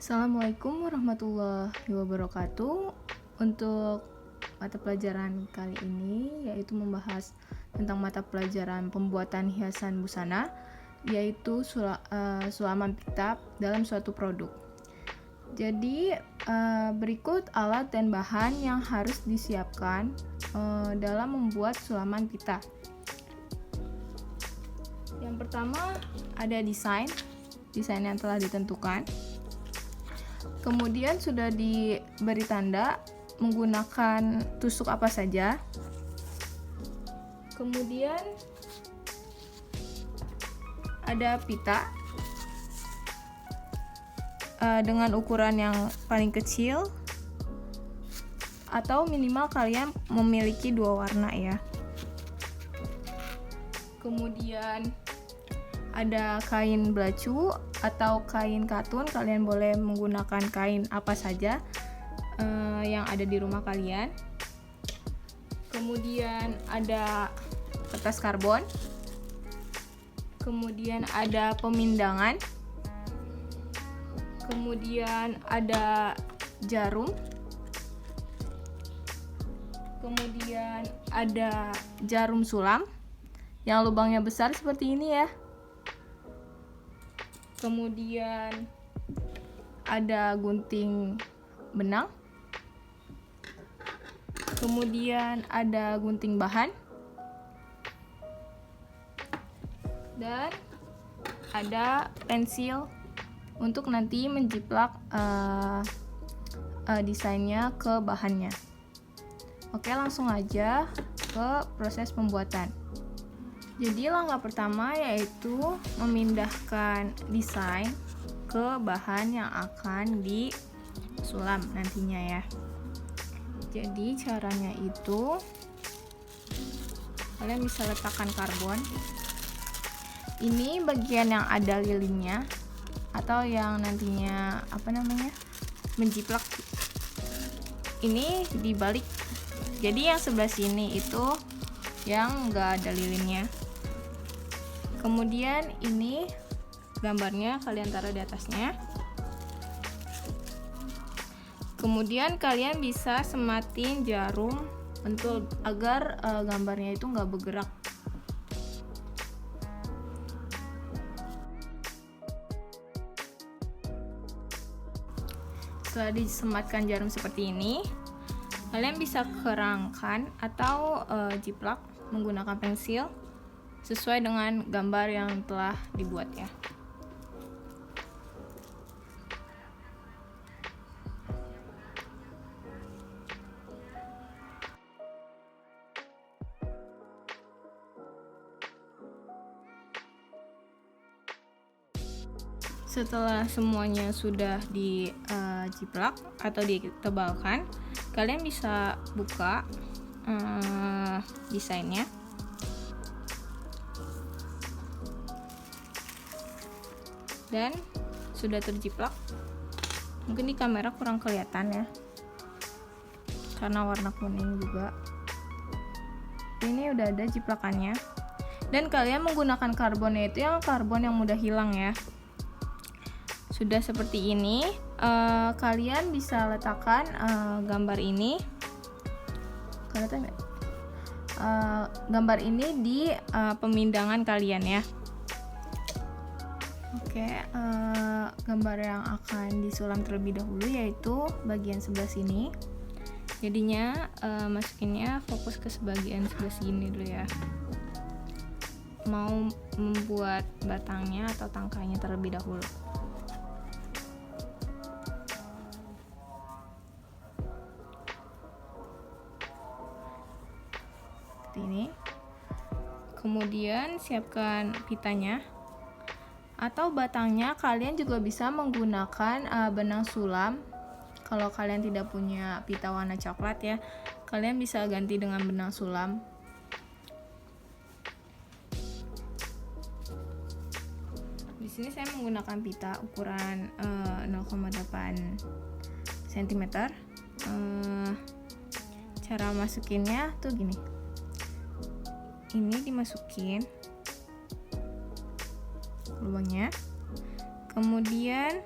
Assalamualaikum warahmatullahi wabarakatuh. Untuk mata pelajaran kali ini yaitu membahas tentang mata pelajaran pembuatan hiasan busana, yaitu sulaman pita dalam suatu produk. Jadi berikut alat dan bahan yang harus disiapkan dalam membuat sulaman pita. Yang pertama ada desain yang telah ditentukan. Kemudian sudah diberi tanda menggunakan tusuk apa saja. Kemudian ada pita dengan ukuran yang paling kecil atau minimal kalian memiliki 2 warna ya. Kemudian ada kain belacu atau kain katun, kalian boleh menggunakan kain apa saja yang ada di rumah kalian. Kemudian ada kertas karbon, kemudian ada pemindangan, kemudian ada jarum, kemudian ada jarum sulam yang lubangnya besar seperti ini ya. Kemudian ada gunting benang, kemudian ada gunting bahan, dan ada pensil untuk nanti menjiplak desainnya ke bahannya. Oke, langsung aja ke proses pembuatan. Jadi langkah pertama yaitu memindahkan desain ke bahan yang akan disulam nantinya ya. Jadi caranya itu kalian bisa letakkan karbon. Ini bagian yang ada lilinnya atau yang nantinya menjiplak. Ini dibalik. Jadi yang sebelah sini itu yang enggak ada lilinnya. Kemudian ini gambarnya kalian taruh di atasnya. Kemudian kalian bisa sematin jarum untuk agar gambarnya itu nggak bergerak. Setelah disematkan jarum seperti ini, kalian bisa kerangkan atau jiplak menggunakan pensil sesuai dengan gambar yang telah dibuat ya. Setelah semuanya sudah dijiplak atau ditebalkan, kalian bisa buka desainnya. Dan sudah terjiplak. Mungkin di kamera kurang kelihatan ya, karena warna kuning juga. Ini udah ada jiplakannya. Dan kalian menggunakan karbonnya itu yang karbon yang mudah hilang ya. Sudah seperti ini, kalian bisa letakkan gambar ini. Kelihatan nggak? Gambar ini di pemindangan kalian ya. Oke, gambar yang akan disulam terlebih dahulu yaitu bagian sebelah sini. Jadinya masukinnya fokus ke bagian sebelah sini dulu ya. Mau membuat batangnya atau tangkainya terlebih dahulu. Seperti ini. Kemudian siapkan pitanya. Atau batangnya kalian juga bisa menggunakan benang sulam. Kalau kalian tidak punya pita warna coklat ya, kalian bisa ganti dengan benang sulam. Di sini saya menggunakan pita ukuran 0,8 cm. Cara masukinnya tuh gini. Ini dimasukin lubangnya, kemudian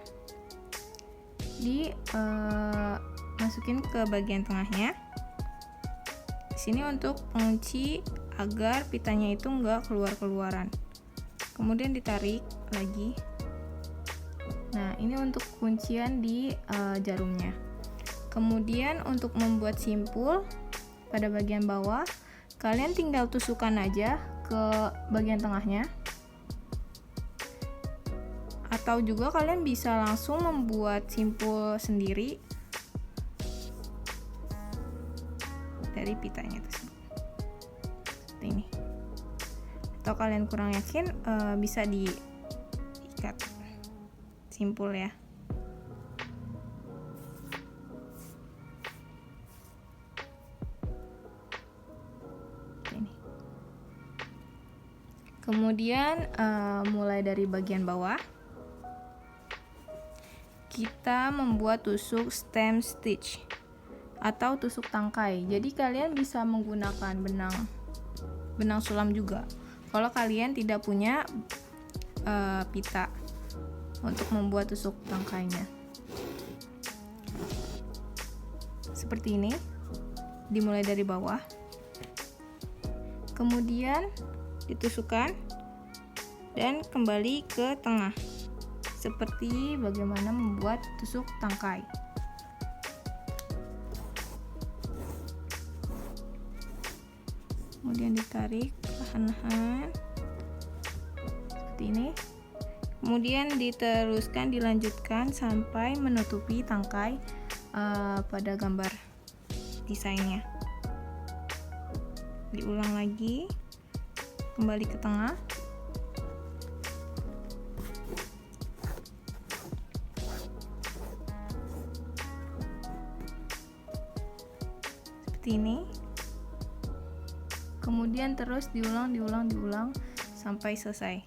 masukin ke bagian tengahnya. Di sini untuk pengunci agar pitanya itu enggak keluar-keluaran. Kemudian ditarik lagi. Nah, ini untuk kuncian di jarumnya. Kemudian untuk membuat simpul pada bagian bawah, kalian tinggal tusukkan aja ke bagian tengahnya. Atau juga kalian bisa langsung membuat simpul sendiri dari pitanya tersebut. Seperti ini. Atau kalian kurang yakin, bisa diikat simpul ya. Ini. Kemudian mulai dari bagian bawah, kita membuat tusuk stem stitch atau tusuk tangkai. Jadi kalian bisa menggunakan benang sulam juga kalau kalian tidak punya pita untuk membuat tusuk tangkainya. Seperti ini, dimulai dari bawah, kemudian ditusukkan dan kembali ke tengah, seperti bagaimana membuat tusuk tangkai. Kemudian ditarik perlahan-lahan seperti ini. Kemudian diteruskan, dilanjutkan sampai menutupi tangkai pada gambar desainnya. Diulang lagi, kembali ke tengah. Seperti ini. Kemudian terus diulang sampai selesai.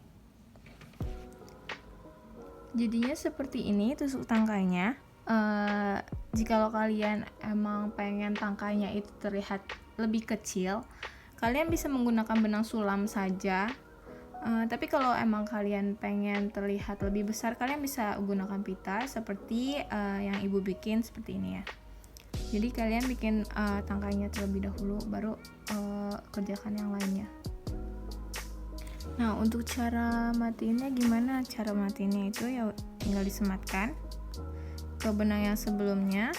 Jadinya seperti ini tusuk tangkainya. Jikalau kalian emang pengen tangkainya itu terlihat lebih kecil, kalian bisa menggunakan benang sulam saja. Tapi kalau emang kalian pengen terlihat lebih besar, kalian bisa gunakan pita seperti yang ibu bikin seperti ini ya. Jadi kalian bikin tangkainya terlebih dahulu, baru kerjakan yang lainnya. Nah, untuk cara matiinnya gimana? Cara matiinnya itu ya tinggal disematkan ke benang yang sebelumnya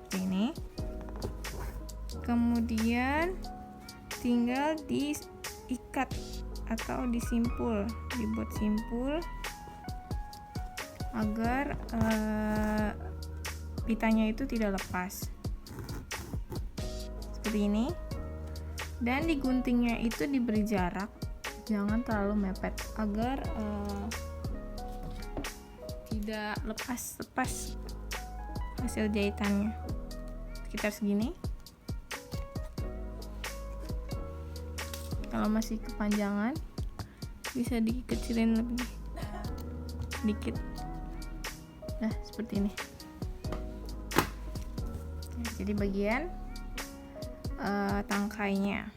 seperti ini. Kemudian tinggal diikat atau disimpul, dibuat simpul agar pitanya itu tidak lepas seperti ini. Dan diguntingnya itu diberi jarak, jangan terlalu mepet agar tidak lepas hasil jahitannya. Sekitar segini. Kalau masih kepanjangan bisa dikecilin lebih sedikit. Nah, seperti ini. Jadi bagian tangkainya.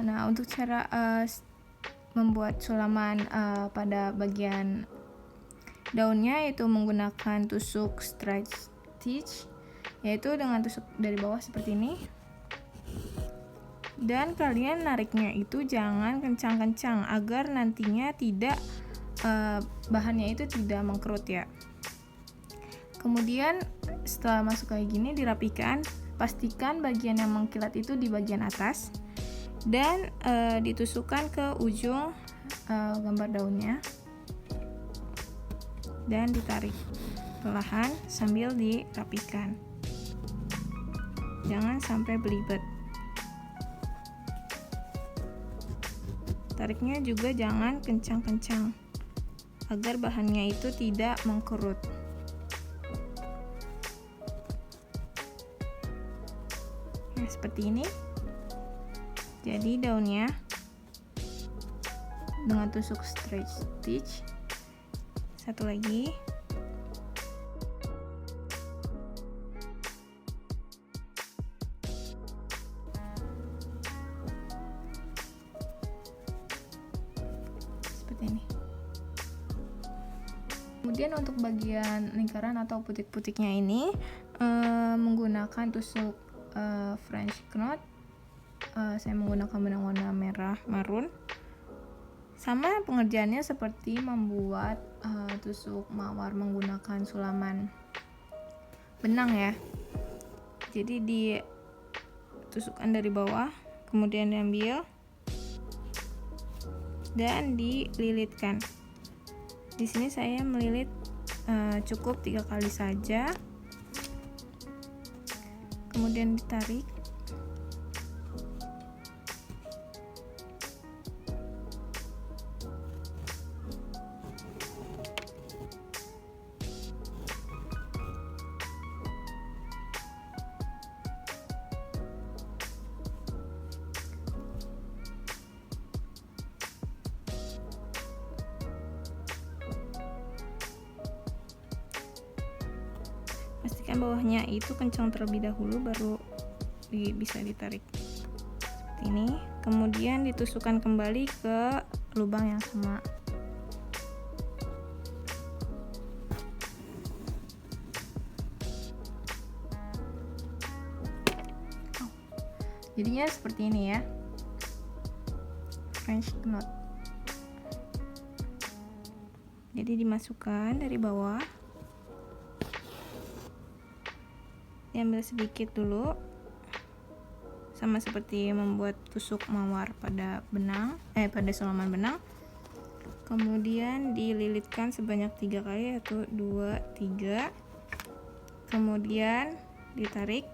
Nah, untuk cara membuat sulaman pada bagian daunnya, yaitu menggunakan tusuk straight stitch, yaitu dengan tusuk dari bawah seperti ini. Dan kalian nariknya itu jangan kencang-kencang agar nantinya tidak bahannya itu tidak mengkerut ya. Kemudian setelah masuk kayak gini, dirapikan, pastikan bagian yang mengkilat itu di bagian atas dan ditusukkan ke ujung gambar daunnya dan ditarik perlahan sambil dirapikan, jangan sampai belibet. Tariknya juga jangan kencang-kencang agar bahannya itu tidak mengkerut. Nah, seperti ini. Jadi daunnya dengan tusuk straight stitch. Satu lagi. Seperti ini. Kemudian untuk bagian lingkaran atau putik-putiknya ini menggunakan tusuk French knot. Saya menggunakan benang warna merah marun. Sama pengerjaannya seperti membuat tusuk mawar menggunakan sulaman benang ya. Jadi ditusukkan dari bawah, kemudian diambil dan dililitkan. Di sini saya melilit cukup 3 kali saja, kemudian ditarik. Pastikan bawahnya itu kencang terlebih dahulu, baru bisa ditarik seperti ini. Kemudian ditusukkan kembali ke lubang yang sama. Jadinya seperti ini ya, French knot. Jadi dimasukkan dari bawah, diambil sedikit dulu, sama seperti membuat tusuk mawar pada pada sulaman benang. Kemudian dililitkan sebanyak 3 kali, yaitu 2, 3. Kemudian ditarik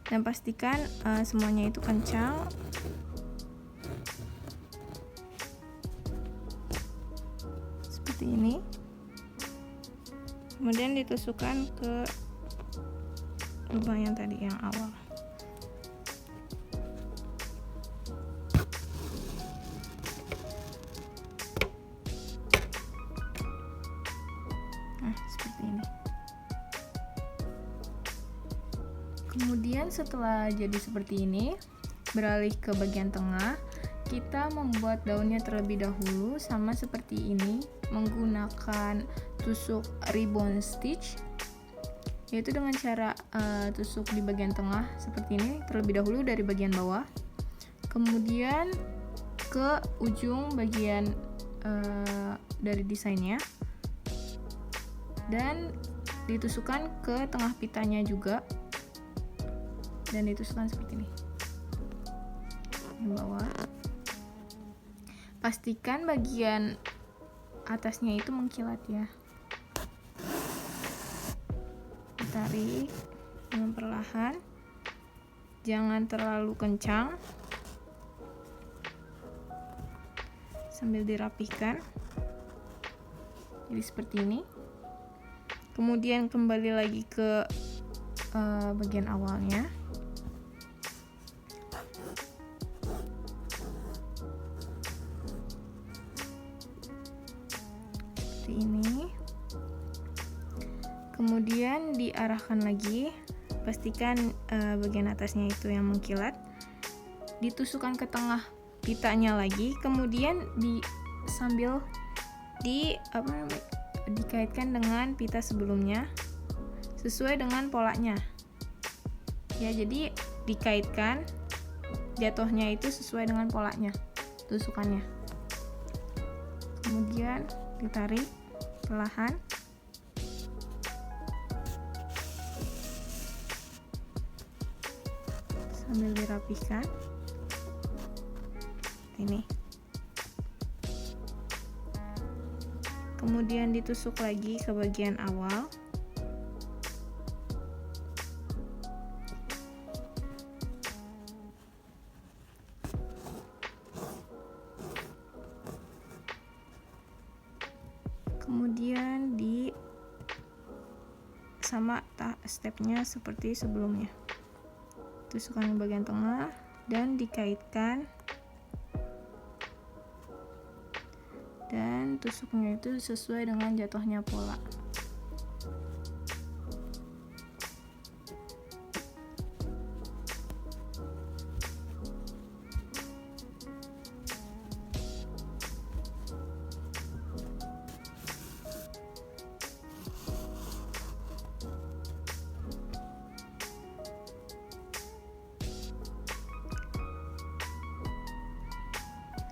dan pastikan semuanya itu kencang. Seperti ini. Kemudian ditusukkan ke lubang yang tadi yang awal. Nah, seperti ini. Kemudian setelah jadi seperti ini, beralih ke bagian tengah, kita membuat daunnya terlebih dahulu sama seperti ini, menggunakan tusuk ribbon stitch, yaitu dengan cara tusuk di bagian tengah seperti ini terlebih dahulu dari bagian bawah, kemudian ke ujung bagian dari desainnya, dan ditusukkan ke tengah pitanya juga, dan ditusukkan seperti ini di bawah. Pastikan bagian atasnya itu mengkilat ya. Tarik dengan perlahan, jangan terlalu kencang, sambil dirapihkan. Jadi seperti ini. Kemudian kembali lagi ke bagian awalnya. Seperti ini. Kemudian diarahkan lagi, pastikan bagian atasnya itu yang mengkilat, ditusukkan ke tengah pitanya lagi, kemudian sambil dikaitkan dengan pita sebelumnya sesuai dengan polanya ya. Jadi dikaitkan, jatuhnya itu sesuai dengan polanya tusukannya, kemudian ditarik perlahan. Sambil dirapihkan ini, kemudian ditusuk lagi ke bagian awal. Kemudian sama stepnya seperti sebelumnya, tusukkan di bagian tengah dan dikaitkan, dan tusuknya itu sesuai dengan jatuhnya pola.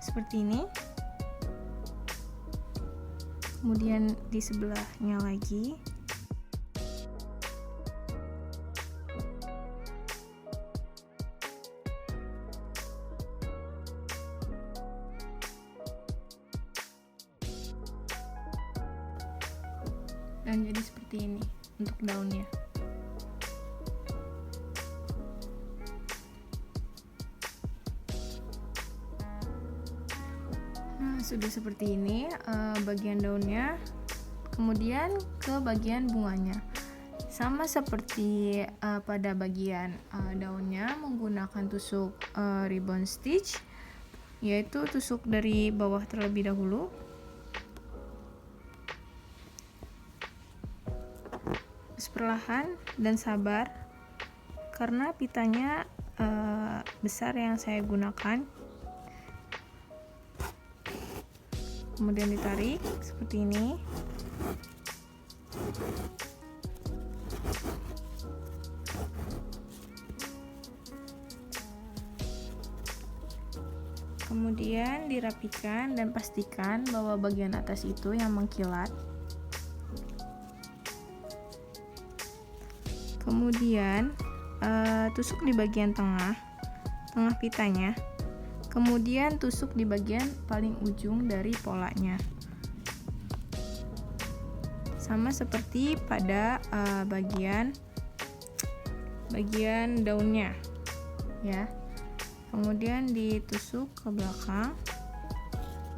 seperti ini. Kemudian di sebelahnya lagi. Dan jadi seperti ini untuk daunnya. Nah, sudah seperti ini bagian daunnya. Kemudian ke bagian bunganya. Sama seperti pada bagian daunnya, menggunakan tusuk ribbon stitch, yaitu tusuk dari bawah terlebih dahulu. Perlahan dan sabar, karena pitanya besar yang saya gunakan. Kemudian ditarik seperti ini. Kemudian dirapikan dan pastikan bahwa bagian atas itu yang mengkilat. Kemudian tusuk di bagian tengah pitanya. Kemudian tusuk di bagian paling ujung dari polanya. Sama seperti pada bagian daunnya, ya. Kemudian ditusuk ke belakang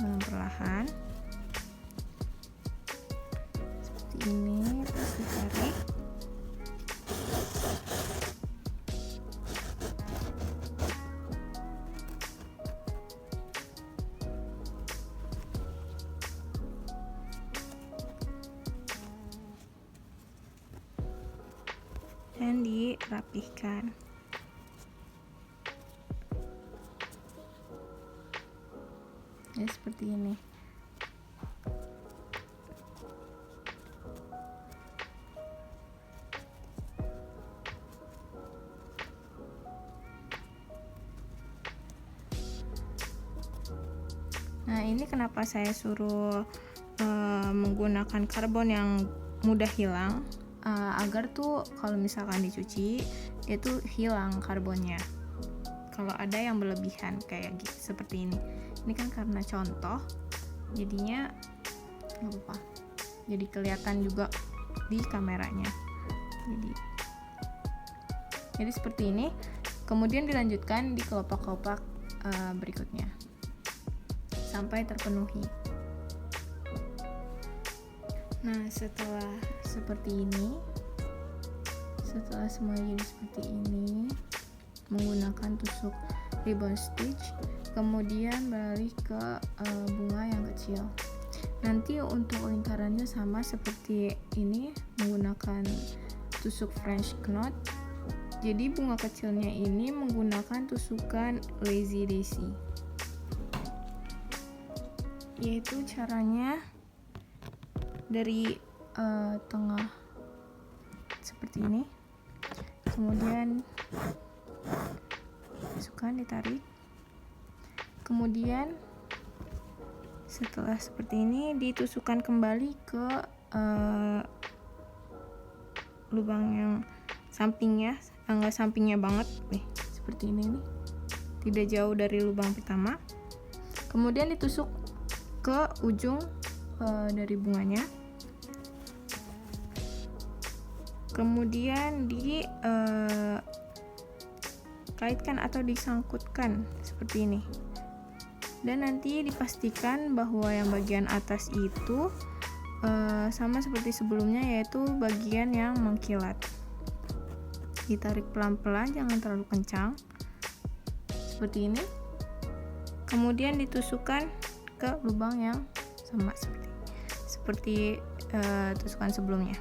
dengan perlahan seperti ini, terus ditarik. Dan dirapihkan. Ya, seperti ini. Nah, ini kenapa saya suruh menggunakan karbon yang mudah hilang, agar tuh kalau misalkan dicuci itu hilang karbonnya kalau ada yang berlebihan kayak gitu, seperti ini. Ini kan karena contoh, jadinya nggak apa-apa, jadi kelihatan juga di kameranya. Jadi seperti ini. Kemudian dilanjutkan di kelopak-kelopak berikutnya sampai terpenuhi. Nah, setelah seperti ini, setelah semua jadi seperti ini, menggunakan tusuk ribbon stitch, kemudian beralih ke bunga yang kecil. Nanti untuk lingkarannya sama seperti ini, menggunakan tusuk French knot. Jadi bunga kecilnya ini menggunakan tusukan lazy daisy, yaitu caranya dari tengah seperti ini, kemudian masukkan, ditarik, kemudian setelah seperti ini ditusukkan kembali ke lubang yang sampingnya, enggak sampingnya banget nih, seperti ini nih, tidak jauh dari lubang pertama. Kemudian ditusuk ke ujung dari bunganya, kemudian dikaitkan atau disangkutkan seperti ini. Dan nanti dipastikan bahwa yang bagian atas itu sama seperti sebelumnya, yaitu bagian yang mengkilat. Ditarik pelan-pelan, jangan terlalu kencang, seperti ini. Kemudian ditusukkan ke lubang yang sama seperti tusukan sebelumnya.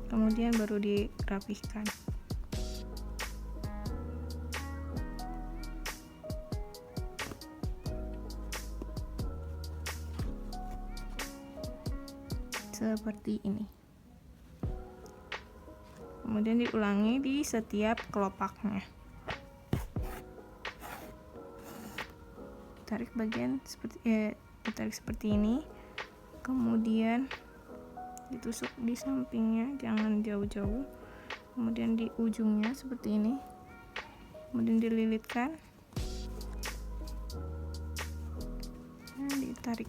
Kemudian baru dirapihkan. Seperti ini. kemudian diulangi di setiap kelopaknya. Tarik bagian ditarik seperti ini, kemudian ditusuk di sampingnya, jangan jauh-jauh, kemudian di ujungnya seperti ini, kemudian dililitkan dan ditarik.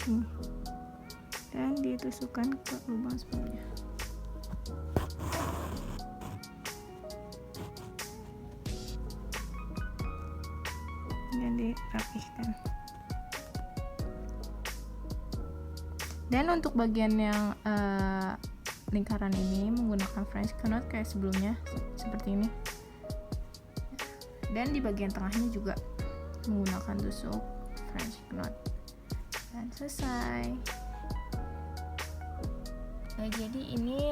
Ini. Dan ditusukkan ke lubang sebelumnya. Dan dirapihkan. Dan untuk bagian yang lingkaran ini menggunakan French knot kayak sebelumnya, seperti ini. Dan di bagian tengahnya juga menggunakan tusuk French knot. Dan selesai. Nah, jadi ini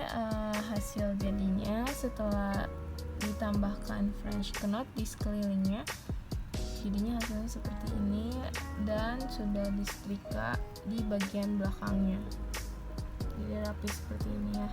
hasil jadinya setelah ditambahkan French knot di sekelilingnya. Jadinya hasilnya seperti ini dan sudah disetrika di bagian belakangnya. Jadi rapi seperti ini ya.